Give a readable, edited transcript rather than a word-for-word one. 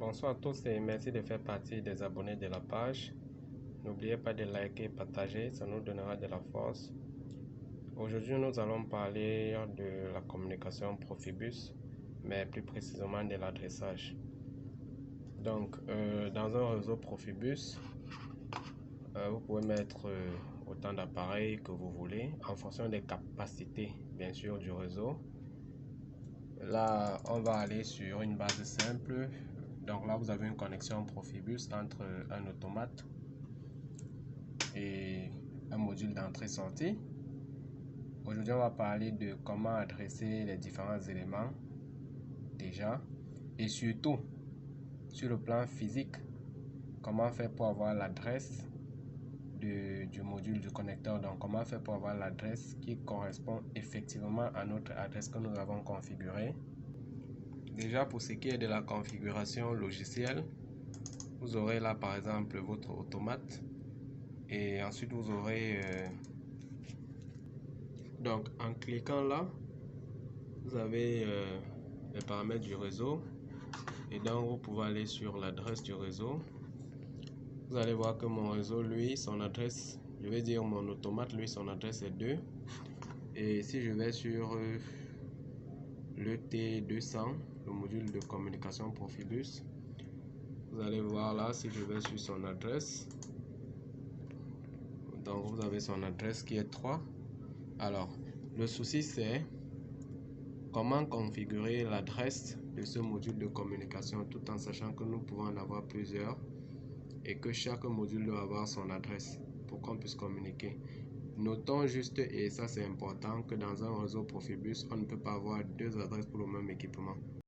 Bonsoir à tous et merci de faire partie des abonnés de la page. N'oubliez pas de liker et partager, ça nous donnera de la force. Aujourd'hui, nous allons parler de la communication Profibus, mais plus précisément de l'adressage. Donc, dans un réseau Profibus, vous pouvez mettre autant d'appareils que vous voulez en fonction des capacités, bien sûr, du réseau. Là, on va aller sur une base simple. Donc là, vous avez une connexion Profibus entre un automate et un module d'entrée-sortie. Aujourd'hui, on va parler de comment adresser les différents éléments déjà et surtout sur le plan physique, comment faire pour avoir l'adresse du module du connecteur. Donc, comment faire pour avoir l'adresse qui correspond effectivement à notre adresse que nous avons configurée. Déjà, pour ce qui est de la configuration logicielle, vous aurez là par exemple votre automate et ensuite vous aurez donc en cliquant là, vous avez les paramètres du réseau et donc vous pouvez aller sur l'adresse du réseau. Vous allez voir que mon réseau, lui, son adresse, je vais dire mon automate, lui, son adresse est 2. Et si je vais sur le T200, le module de communication Profibus, vous allez voir là, si je vais sur son adresse, donc vous avez son adresse qui est 3. Alors, le souci c'est comment configurer l'adresse de ce module de communication tout en sachant que nous pouvons en avoir plusieurs et que chaque module doit avoir son adresse pour qu'on puisse communiquer. Notons juste, et ça c'est important, que dans un réseau Profibus, on ne peut pas avoir deux adresses pour le même équipement.